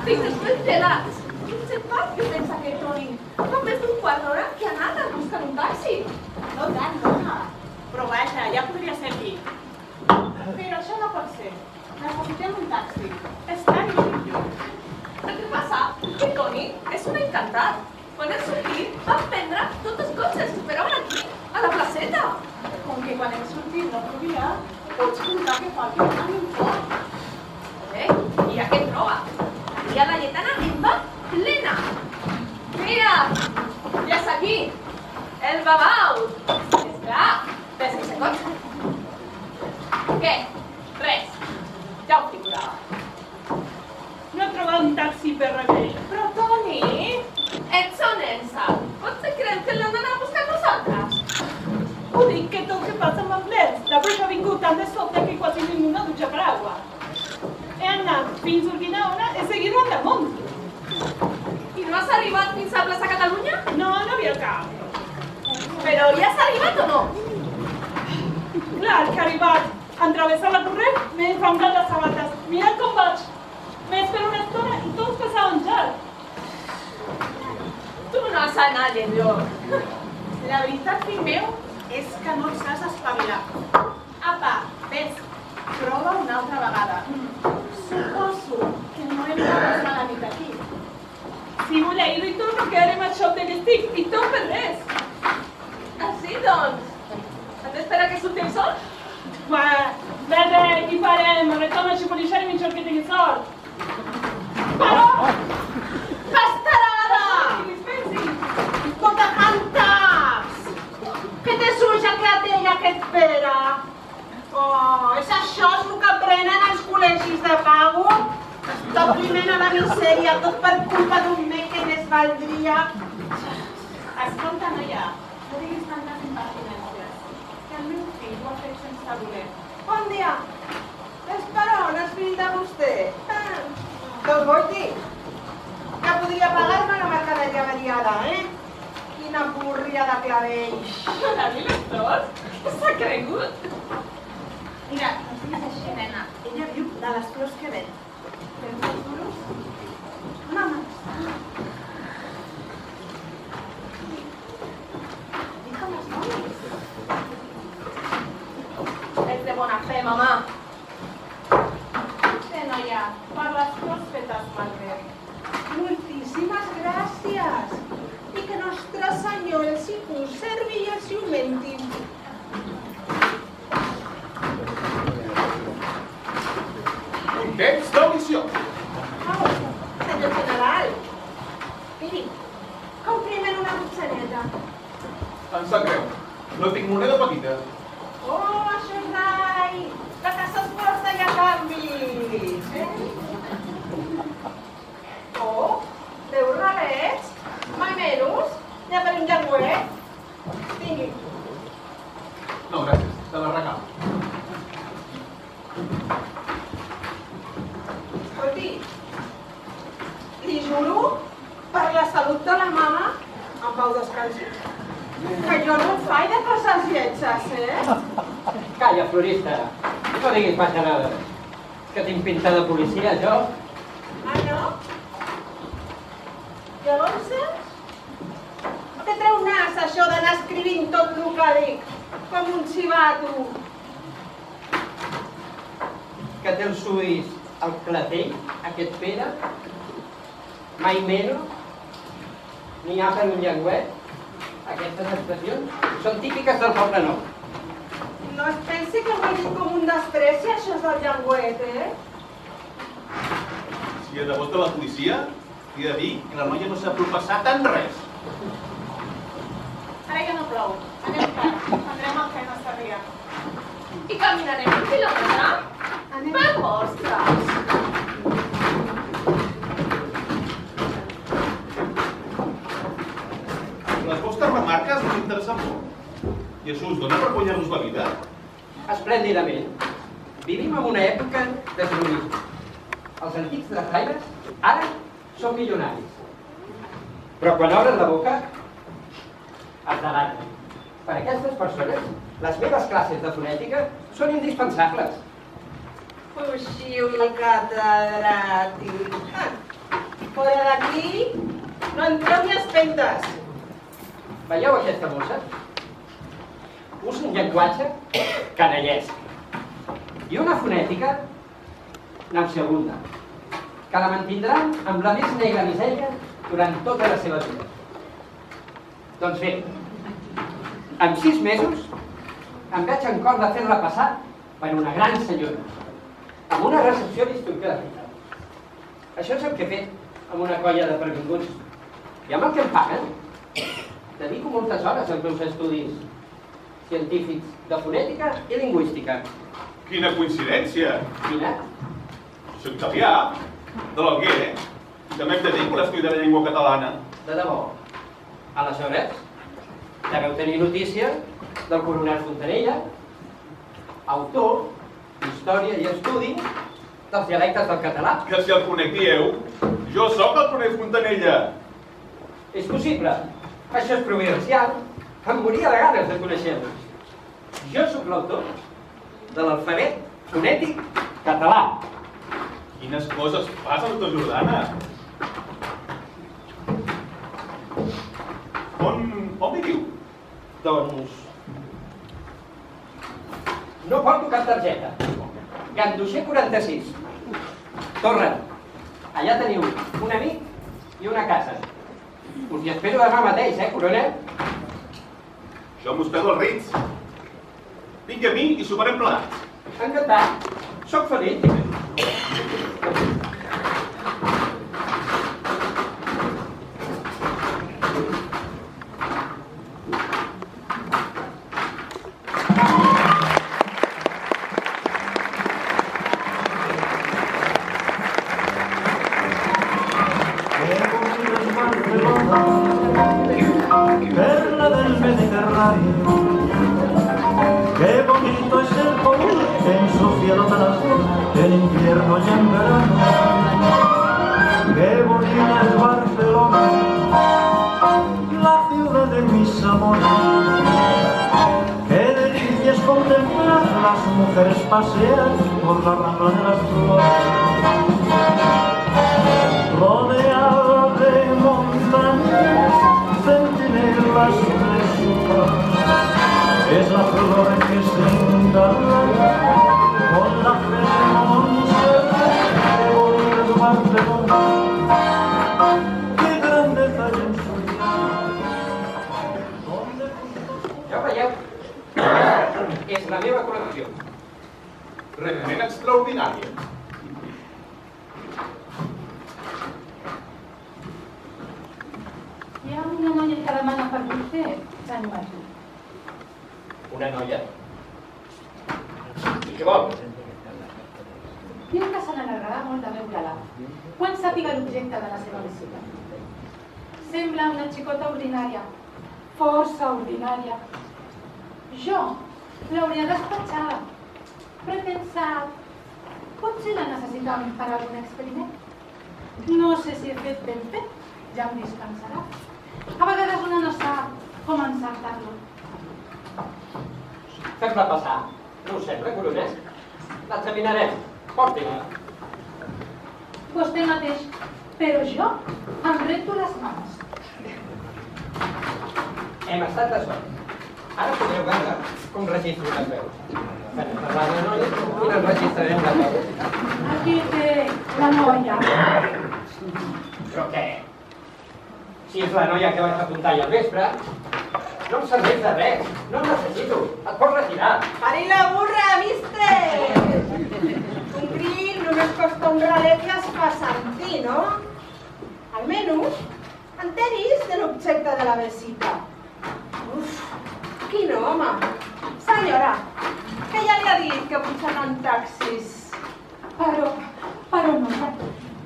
Estic després gelats. No sé pas què pensa aquest Toni. Fa més d'un quart d'hora que ha anat a buscar un taxi. No tant, dona. Però vaja, ja podria ser aquí. Però això no pot ser. Necessitem un taxi. És tan millor. El que passa és que Toni és un encantat. Quan hem sortit, vam prendre tots els cotxes que esperaven aquí, a la placeta. Com que quan hem sortit no plovia, pots comptar que fa aquí un import. I aquest troba. Aquí a la lletana en va plena. Mira, ja és aquí. El babau. Esclar, ves que se cotxe. Què? Res. Ja ho figurava. No he trobat un taxi per rebé. Però, Toni... Ets honesta. Potser creus que l'hem d'anar a buscar nosaltres? Ho dic que tot que passa amb plens. La pressa ha vingut tan de sobte que quasi ningú no dutxa per aigua. He anat fins a Urquinaona i seguir-ho damunt. I no has arribat fins a plaça Catalunya? No, no havia cap. Però ja has arribat o no? Clar que he arribat. En travessar la corrent m'he enfanglat les sabates. Mira com vaig. M'he esperat una estona i tots passaven ja. Tu no has anat enlloc. La veritat, fill meu, és que no saps espavilar. Apa, ves, prova una altra vegada. Suposo que no hem de passar la nit aquí. Si voler-ho i tot, no quedarem al xoc de l'estic i tot per res. Així doncs. Has d'esperar que surti el sol? Bebe, qui farem? Retorna a xipolixar i mitjor que tingui sort. Però! Bastarada! Tota cantaps! Que te suja clatella que et espera! Oh, és això el que aprenen els col·legis de pago? Establiment a la misèria, tot per culpa d'un me que més valdria. Escolta, noia, no diguis tantes impertinències, que el meu fill ho ha fet sense voler. Bon dia! És per on, és fill de vostè? Doncs vull dir que podria pagar-me la mercaderia variada, Quina burria de clavells! A mi lector? Què s'ha cregut? Mira, no siguis així, nena. Ella viu de les flors que ven. Tens els duros? Mama. Digue'm els noms. És de bona fe, mamà. Té, noia, per les flors fetes malbé. Moltíssimes gràcies. I que Nostre Senyor els hi conservi i els hi augmenti. Un temps d'audició. Au, senyor general. Miri, comprimen una mitjaneta. Em sap greu. No tinc moneda petita. Oh, això és rai! La casa es porta i a canvis, Oh, 10 relets? Mai menys? N'hi ha per un llenguet? Tingui. No, gràcies. Te la regalo. Escolti, li juro, per la salut de la mama, en pau descansi, que jo no em faig de passar els lletges, Calla, florista. No diguis baixanades. Que tinc pinta de policia, jo. Ah, no? Llavors, què treu nas, això d'anar escrivint tot el que dic, com un xivato? Que té els ulls al clatell, aquest Pere. Mai menys. Ni ha per un llenguet. Aquestes expressions són típiques del poble nou. No es pensi que ho he dit com un despreci, això és del llenguet, Si he de vot de la policia, he de dir que la noia no s'ha propasat en res. Ara ja no plou. Anem tard. Andrem al Feina Sarrià. I caminarem un quilòmetre? Anem. Per vostres. Les vostres remarques m'interessen molt. I això us dona per guanyar-nos la vida? Esplèndidament. Vivim en una època de cronisme. Els antics dracaires ara són milionaris. Però quan obren la boca, es delaten. Per a aquestes persones, les meves classes de fonètica són indispensables. Fugiu el catedràtic. Fora d'aquí, no entreu ni espentes. Veieu aquesta mossa? Usa un llenguatge canallesc i una fonètica nauseabunda, que la mantindran amb la més negra misèria durant tota la seva vida. Doncs bé, en 6 mesos em veig en cor de fer-la passar per una gran senyora, amb una recepció d'instrucció de fita. Això és el que he fet amb una colla de previnguts. I amb el que em paguen, dedico moltes hores als meus estudis científics de fonètica i lingüística. Quina coincidència! Quina? Soc Tapià, de l'Alguer, i també em dedico a l'estudi de la llengua catalana. De debò. Aleshores, deveu tenir notícia del coronel Fontanella, autor d'Història i Estudi dels dialectes del català. Que si el conec dieu, jo sóc el coronel Fontanella. És possible. Això és providencial. Em moria de ganes de conèixer-los. Jo sóc l'autor de l'alfabet fonètic català. Quines coses passen, doctor Jordana? On viviu? Doncs... no porto cap targeta. Ganduixer 46. Torre. Allà teniu un amic i una casa. Us hi espero demà mateix, coronel? Jo m'hospedo al Ritz. Vingui a mi i soparem plegats. Encantat. Soc feliç. Perla del Mediterráneo, qué bonito es el pueblo en su cielo tan azul, en invierno y en verano. Qué bonita es Barcelona, la ciudad de mis amores. Qué delicia es contemplar las mujeres pasear por la rambla de las flores. Rodeada de montañas, centinelas de su paz, es la flor que se engalana con la fe de Montserrat. Qué bonita es Barcelona, qué grandeza hay en su vida. Ja veieu? És la meva col·lecció. Realment extraordinària. Hi ha una noia que demana per vostè, Sant Martí. Una noia. I què vol? Diu que se n'alegrarà molt de veure-la, quan sàpiga l'objecte de la seva visita. Sembla una xicota ordinària, força ordinària. Jo l'hauria despatxada, però he pensat, potser la necessitàvem per a algun experiment. No sé si he fet ben fet, ja em dispensarà. A vegades una no sap com encertar-lo. Fem-la passar. No us sembla, coronel? L'examinarem. Porti-la. Vostè mateix, però jo em rento les mans. Hem estat de sort. Ara podreu veure com registro les veus. Per parlar de noia, i les registrarem les veus. Aquí té la noia. Però què? Si és la noia que vaig apuntar ahir al vespre, no em serveix de res. No em necessito. Et pots retirar. Pari la burra, mister! Un grill només costa un ralet i es fa sentir, no? Almenys, enteris de l'objecte de la visita. Uf, quin home! Senyora, que ja li ha dit que pujaran en taxis. Però no,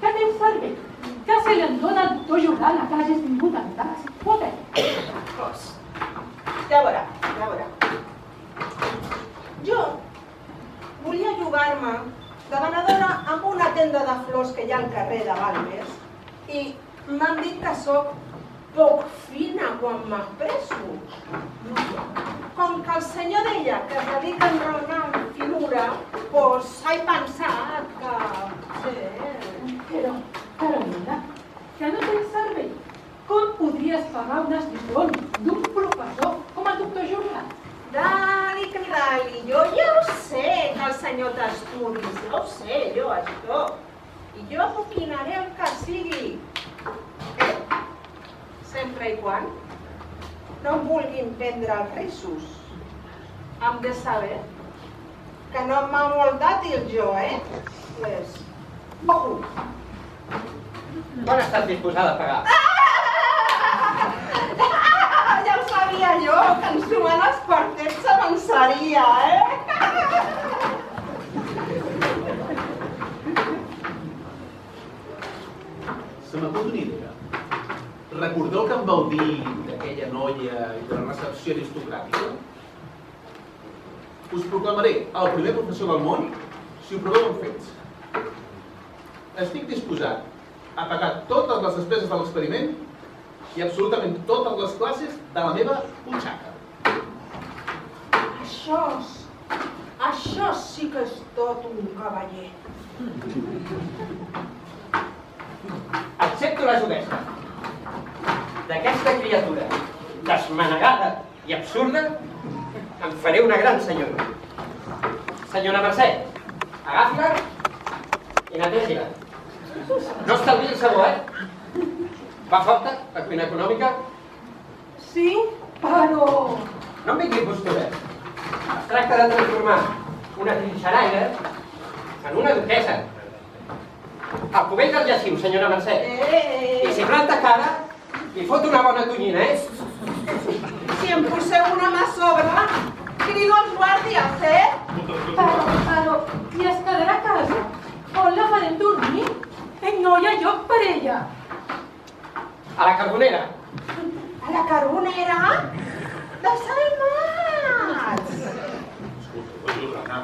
que t'hem servit. Que se li dona al doctor Jordana que l'hagis vingut en taxi. Poder. Pues, ja veurà, ja veurà. Jo volia jugar-me de venedora amb una tenda de flors que hi ha al carrer de Balmes i m'han dit que sóc poc fina quan m'expresso. Com que el senyor deia que es dedica a enraonar amb finura, doncs he pensat que... Sí. Però, Carolina, que no tens cervell. Com podries pagar unes lliçons d'un professor com el doctor Jordan? Dali, que dali, jo ja ho sé, que el senyor d'estudis, ja ho sé, jo, això. I jo opinaré el que sigui. Sempre i quan no em vulguin prendre els rissos. Hem de saber que no m'ha molt dàtil jo, Pues, ojo. Quan estàs disposada a pagar? Ja ho sabia jo, que en sumant els quartets s'avançaria, Se m'acut una idea. Recordeu que em vau dir d'aquella noia i de la recepció aristocràtica? Us proclamaré el primer professor del món si ho proveu amb fets. Estic disposat a pagar totes les despeses de l'experiment i absolutament totes les classes de la meva butxaca. Això sí que és tot un cavaller. Accepto la judesca. D'aquesta criatura desmanegada i absurda em faré una gran senyora. Senyora Mercè, agafi-la i netegi-la. No estalviï el sabó, Va forta, la cuina econòmica? Sí, però... No em vingui postures. Es tracta de transformar una trinxeraire en una duquesa. Al cubell del llaciu, senyora Mercè. I si planta cara, li fot una bona tonyina, Si em poseu una mà a sobre, crido els guàrdies, Però, i es quedarà a casa? On la farem dormir? No hi ha lloc per ella. A la carbonera. A la carbonera? Desalmats! Escolta, Jordana.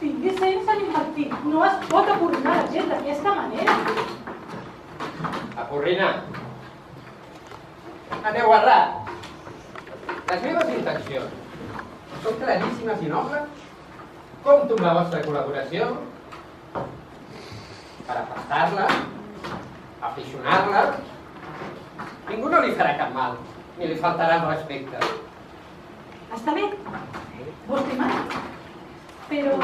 Tingui sense l'infantil. No es pot aporrinar la gent d'aquesta manera. Aporrinar. Aneu errat. Les meves intencions són claríssimes i nobles. Compto amb la vostra col·laboració per apastar-la, aficionar-la. Ningú no li farà cap mal, ni li faltarà el respecte. Està bé, vostè mana. Però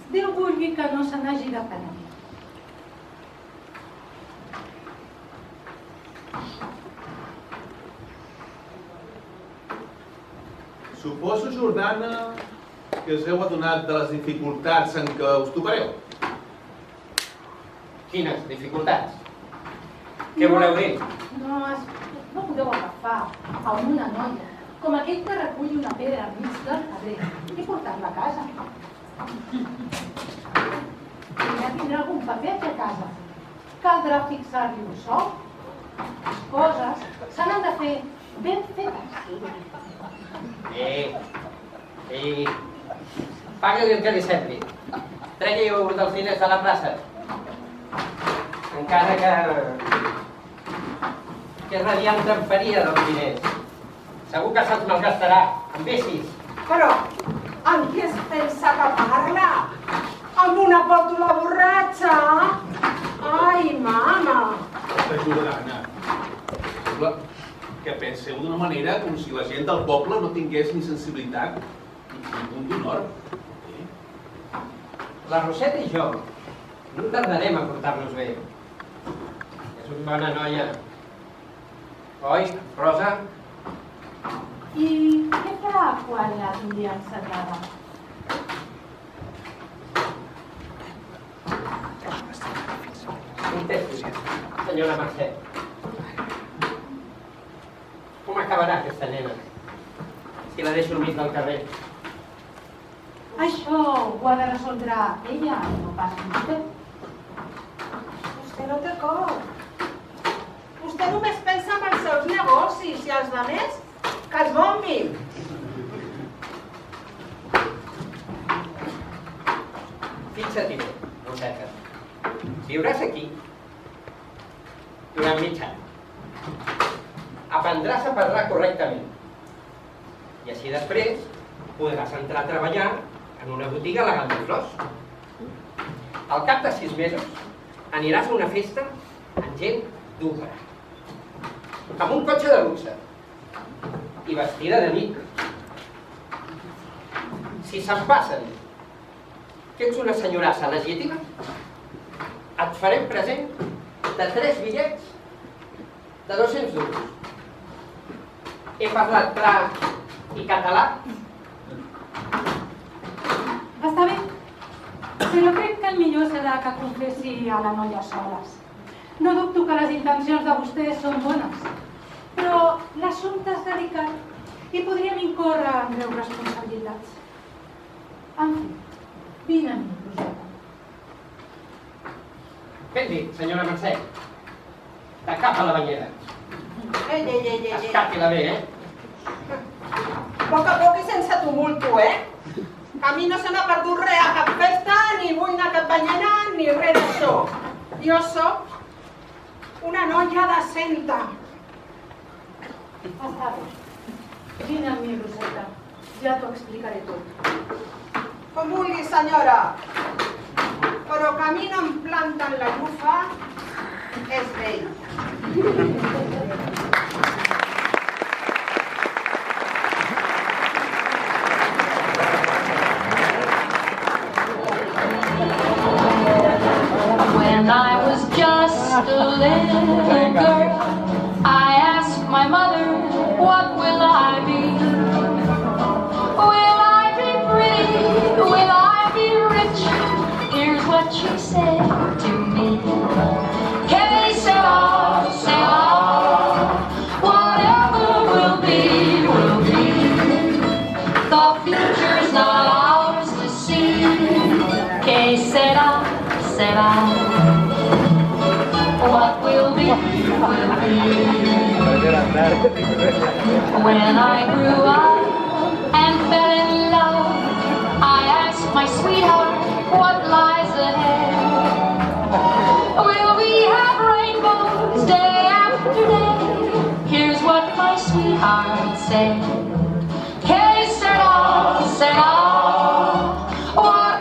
Déu vulgui que no se n'hagi de penedir. Suposo, Jordana, que us heu adonat de les dificultats en què us topareu. Quines dificultats? Què voleu dir? No podeu agafar a una noia com aquell que recull una pedra al mig del carrer i portar-la a casa. Ja tindrà algun paper aquí a casa. Caldrà fixar-li un sou. Les coses se n'han de fer ben fetes. Pagui-li el que li sembli. Tregui-ho dels diners de la plaça. Encara que radiant te'n faria dels diners. Segur que se'ls malgastarà amb vicis. Però, en què es pensa que parla? Amb una pòtula borratxa? Ai, mama! Jordana, sembla que penseu d'una manera com si la gent del poble no tingués ni sensibilitat ni punt d'honor. La Roseta i jo no tardarem a portar-nos bé. És una bona noia. Oi, Rosa? I què farà quan la tingui encerrada? Contesti, senyora Mercè. Com acabarà aquesta nena si la deixo al mig del carrer? Això ho ha de resoldre ella, no pas vostè. Vostè no té cor. Vostè només pensa en els seus negocis i els altres que es bombin. Fixa-t'hi bé, Roseta. Viuràs aquí durant mig any. Aprendràs a parlar correctament. I així després podràs entrar a treballar en una botiga elegant de flors. Al cap de 6 mesos aniràs a una festa amb gent dura, amb un cotxe de luxe i vestida de nit. Si se'n passen que ets una senyorassa legítima, et farem present de 3 bitllets de 200 duros. He parlat clar i català. Està bé, però crec que el millor serà que confessi a la noia soles. No dubto que les intencions de vostès són bones, però l'assumpte és delicat i podríem incórrer en greus responsabilitats. En fi, vine amb mi, Roseta. Ben dit, senyora Mercè. De cap a la banyera. Escati-la bé, Poc a poc i sense tumulto, Que a mi no se m'ha perdut res a cap festa, ni vull anar a cap banyera, ni res d'això. Jo sóc una noia decenta. Està bé. Vine amb mi, Roseta. Ja t'ho explicaré tot. Com vulgui, senyora. Però que a mi no em planten la llufa és vell. When I was just a little girl, I asked my mother, what will I be? Will I be pretty? Will I be rich? Here's what she said to me. Que sera, sera, whatever will be, will be. The future's not ours to see. Que sera, sera. What will be, will be. When I grew up and fell in love, I asked my sweetheart what lies ahead. Will we have rainbows day after day? Here's what my sweetheart said. Que sera, sera. What?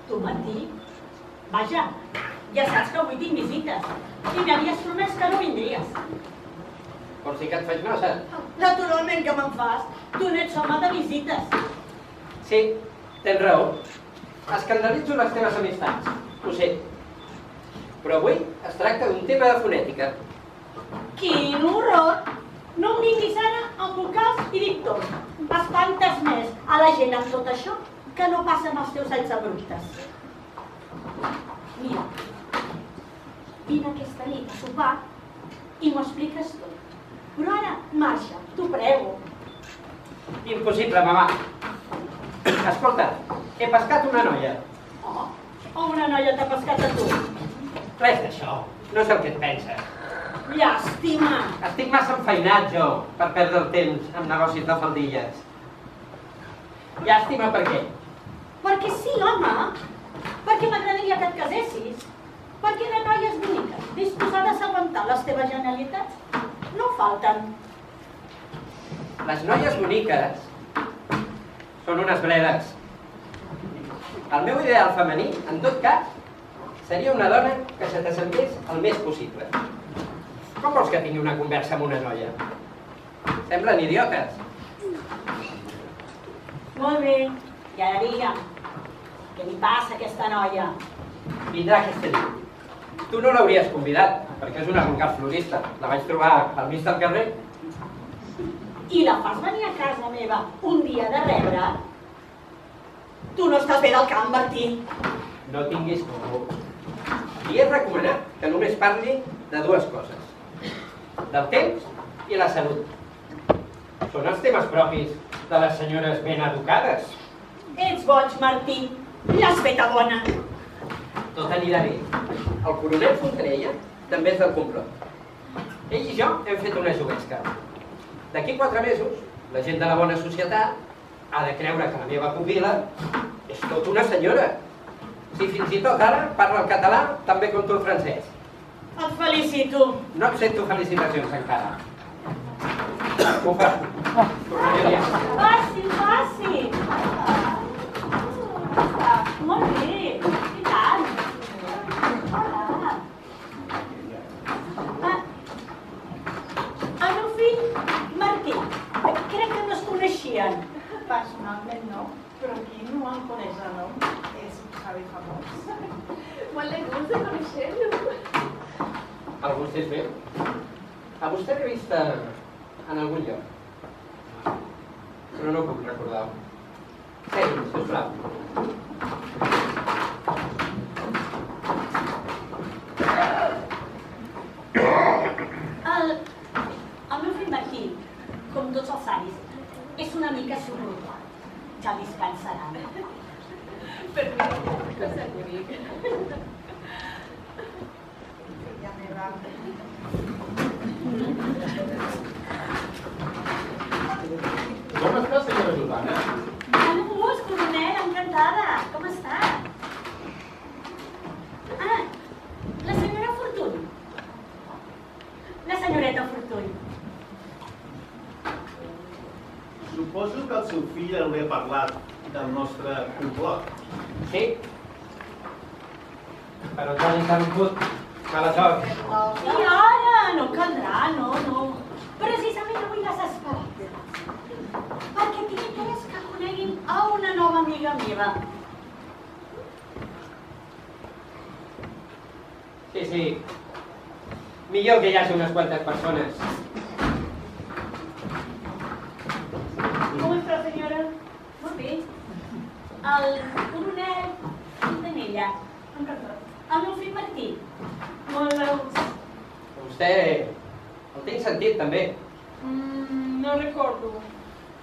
Tu, Martí? Vaja, ja saps que avui tinc visites i m'havies promès que no vindries. Por si que et faig nosa. Naturalment que me'n fas. Tu n'ets home de visites. Sí, tens raó. Escandalitzo les teves amistats, ho sé. Però avui es tracta d'un tema de fonètica. Quin horror! No em vinguis ara amb vocals i dictors. Espantes més a la gent amb tot això que no passa amb els teus alls abruptes. Mira, vine aquesta nit a sopar i m'ho expliques tot. Però ara, marxa, t'ho prego. Impossible, mamà. Escolta, he pescat una noia. Oh, o una noia t'ha pescat a tu. Res d'això, no és el que et penses. Llàstima! Estic massa enfeinat, jo, per perdre el temps amb negocis de faldilles. Llàstima per què? Perquè sí, home! Perquè m'agradaria que et casessis. Perquè de noies boniques, disposades a aguantar les teves genialitats, no falten. Les noies boniques són unes bledes. El meu ideal femení, en tot cas, seria una dona que se t'assemblés el més possible. Com vols que tingui una conversa amb una noia? Semblen idiotes. Molt bé, i ara digue'm, què li passa a aquesta noia? Vindrà aquesta nit. Tu no l'hauries convidat, perquè és una vulgar florista. La vaig trobar al mig del carrer. I la fas venir a casa meva un dia de rebre? Tu no estàs bé del camp, Martí. No tinguis por. Li he recomanat que només parli de dues coses. Del temps i la salut. Són els temes propis de les senyores ben educades. Ets boig, Martí. L'has feta bona. Tot anirà bé. El coronel Fontanella també és del complot. Ell i jo hem fet una juguesca. D'aquí 4 mesos, la gent de la bona societat ha de creure que la meva pupil·la és tot una senyora. Si fins i tot ara parla el català també com tu el francès. Et felicito. No accepto felicitacions encara. Ho fa. Tornaré a Passi, passi. Molt bé. I tant. Hola. El meu fill, Martí. Crec que no es coneixien. Personalment no, però aquí no em coneix de nom. És un savi famós. Molt de gust de conèixer-lo. El vostè és bé? A vostè l'he vist en algun lloc. Però no puc recordar-ho. Segui, sisplau. El meu fill Martí, com tots els avis, és una mica sorrut. Ja descansarà. Per mi, que és bonic. Filla meva. Com està, senyora Jordana? Bon gust, coronel, encantada. Com està? Ah, la senyora Fortuny. La senyoreta Fortuny. Suposo que el seu fill hauria parlat del nostre complot. Sí? Però t'han interromput. Aleshores. I ara no caldrà, no. Precisament avui les esperat. Perquè tinc interès que coneguin a una nova amiga meva. Sí. Millor que hi hagi unes quantes persones. Com està, senyora? Molt bé. El coronel Fontanella. Encantat. El meu fill Martí. Molt de gust. Vostè el tinc sentit, també. No recordo.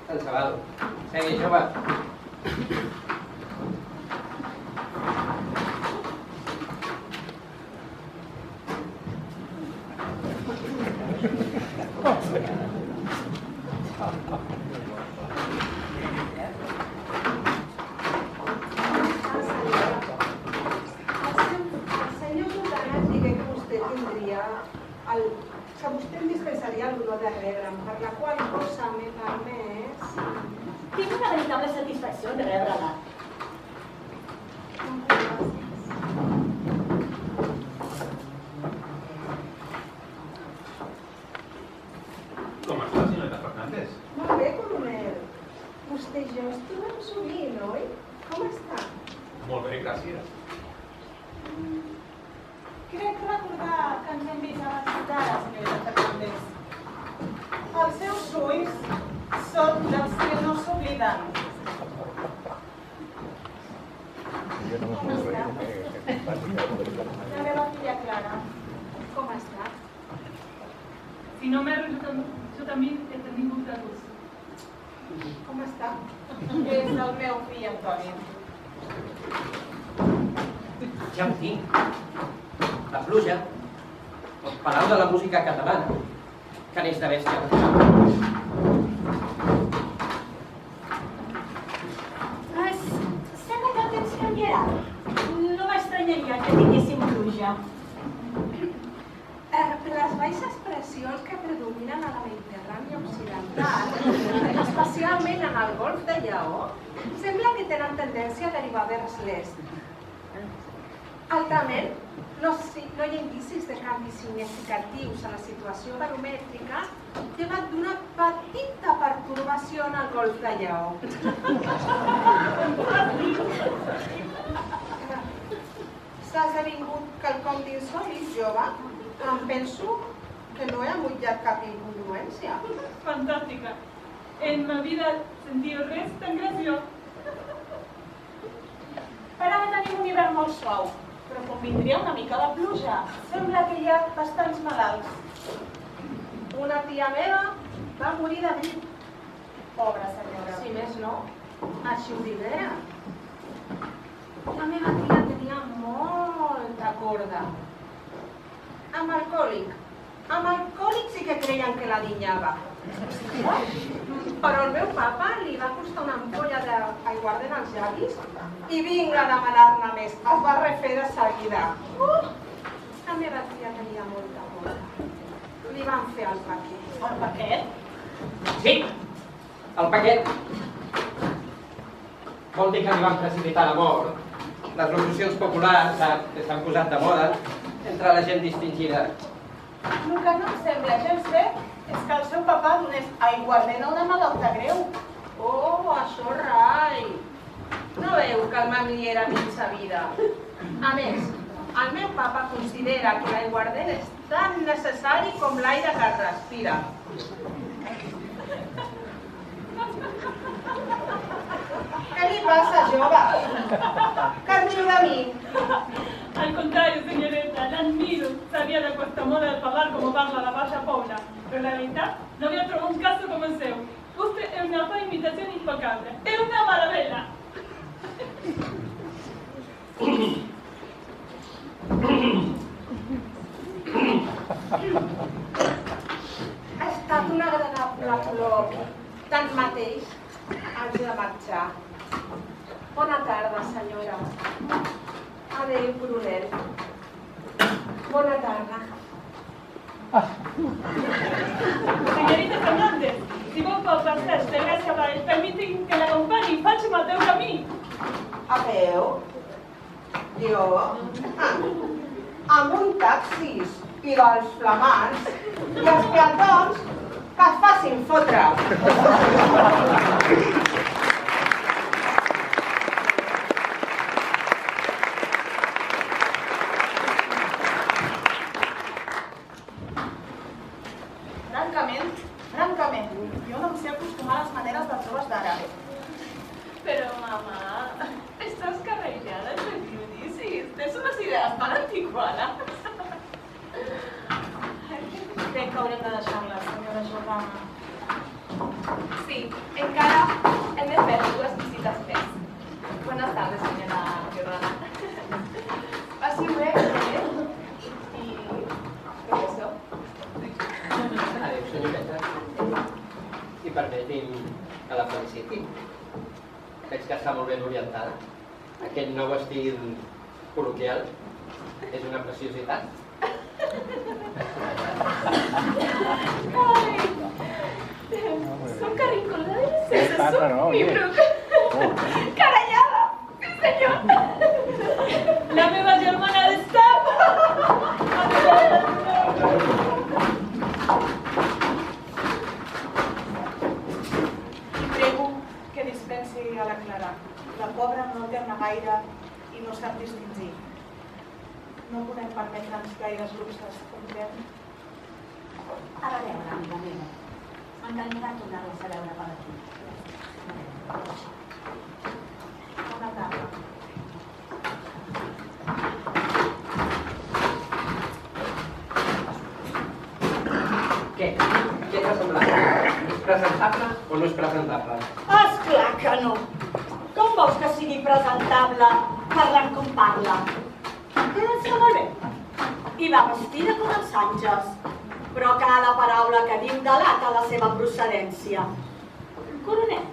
Tant se val. Segui, jove. Senyor Jordana, digué que vostè tindria que vostè em dispensaria l'honor de rebre'm, per la qual cosa m'he permès... Tinc una veritable satisfacció de rebre-la. Com està, senyora Fernández? Molt bé, coronel. Vostè i jo ens trobem sovint, oi? Com està? Molt bé, gràcies. Crec recordar que ens hem vist abans d'ara, senyora Fernández. Els seus ulls són dels que no s'obliden. Com està? La meva filla Clara, com està? Si no me yo también he tenido un gust. Com està? És el meu fill Antoni. Ja ho tinc. La pluja. El palau de la música catalana. Que n'és de bèstia. Sembla que el temps canviarà. No m'estranyaria que tinguéssim pluja. Les baixes pressions que predominen a la Mediterrània occidental, especialment en el golf de Lleó, sembla que tenen tendència a derivar vers l'est. Altrament, no hi ha indicis de canvis significatius a la situació baromètrica llevat d'una petita pertorbació en el golf de Lleó. S'ha esdevingut quelcom d'insòlit, jove? Em penso que no he amullat cap incongruència. Fantástica. En mi vida he sentido res tan gracioso. Per ara tenim un hivern molt suau, però convindria una mica de pluja. Sembla que hi ha bastants malalts. Una tia meva va morir de grip. Pobra senyora. Si més no, així ho diguera. La meva tia tenia molta corda. Amb alcohòlic sí que creien que la dinyava, Però al meu papa li va costar una ampolla d'aiguardent als llavis i vinga a demanar-ne més. Es va refer de seguida. La meva tia tenia molta por. Li van fer el paquet. El paquet? Sí, el paquet. Vol dir que li van precipitar la mort. Les locucions populars que s'han posat de moda entre la gent distingida. El que no em sembla gens bé és que el seu papà donés aiguardent a una malalta greu. Oh, això rai! No veu que el mami era mitja vida. A més, el meu papa considera que l'aiguardent és tan necessari com l'aire que es respira. Què li passa, jove? Que riu de mi? Al contrario, señorita, la admiro. Sabía la cuesta moda de hablar como parla la valla Paula, pero en realidad no había trovado un caso como el seu. Usted es una imitación impecable. Es una maravilla. Ha estat un agradable flor. Tanmateix, haig de marxar. Bona tarda, senyora. Adéu, coronel. Bona tarda. Señorita Fernández, si vos por placer de Gràcia Vall permiten que l'acompanyi, faig el mateix camí. A peu? Jo? Amb un taxis i dels flamants i els peatons que es facin fotre. Francament, jo no em sé acostumar a les maneres dels joves d'ara. Pero mamá, estás carreillada en prejudicis. Tens unes idees tan antiquades. Crec que haurem de deixar-la, senyora Jordana. Sí, encara hem de fer dues visites més. Buenas tardes, senyora Jordana. Passi bé, i professor. Adéu, senyoreta. I permeti'm que la feliciti. Veig que està molt ben orientada. Aquest nou estil col·loquial és una preciositat. Ai, som carrincolades sense suc ni bruc. Carallada, sí senyor. La meva germana d'estat. I prego que dispensi a la Clara. La pobra no terna gaire i no sap distingir. No podem permetre'ns gaires luxes, comprèn? A veure, amiga meva, m'encantarà tornar-les a veure per aquí. Bona tarda. Què? Què t'ha semblat? És presentable o no és presentable? Esclar que no! Com vols que sigui presentable parlant com parla? Està molt bé. I va vestida com els àngels, però cada paraula que diu delata la seva procedència. Coronel,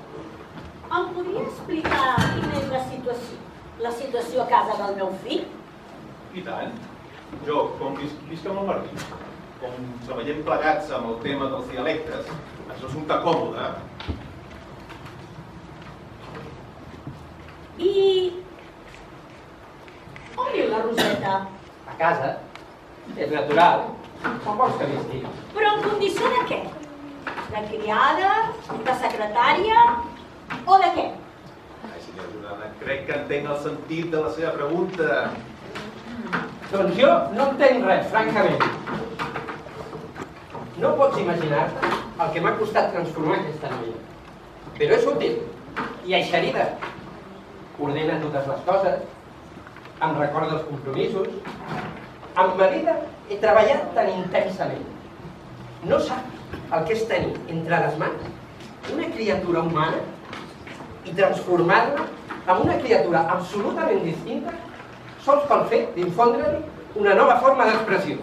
em podria explicar quina és la situació a casa del meu fill? I tant. Jo, com visc amb el Martí, com treballem plegats amb el tema dels dialectes, ens resulta còmode. I on viu la Roseta? A casa. És natural. Com vols que visqui? Però en condició de què? De criada? De secretària? O de què? Ai, senyora Jordana, crec que entenc el sentit de la seva pregunta. Doncs jo no entenc res, francament. No pots imaginar-te el que m'ha costat transformar aquesta noia. Però és útil i eixerida. Ordena totes les coses, em recorda els compromisos. Amb ma vida he treballat tan intensament. No sap el que és tenir entre les mans una criatura humana i transformar-la en una criatura absolutament distinta sols pel fet d'infondre-li una nova forma d'expressió.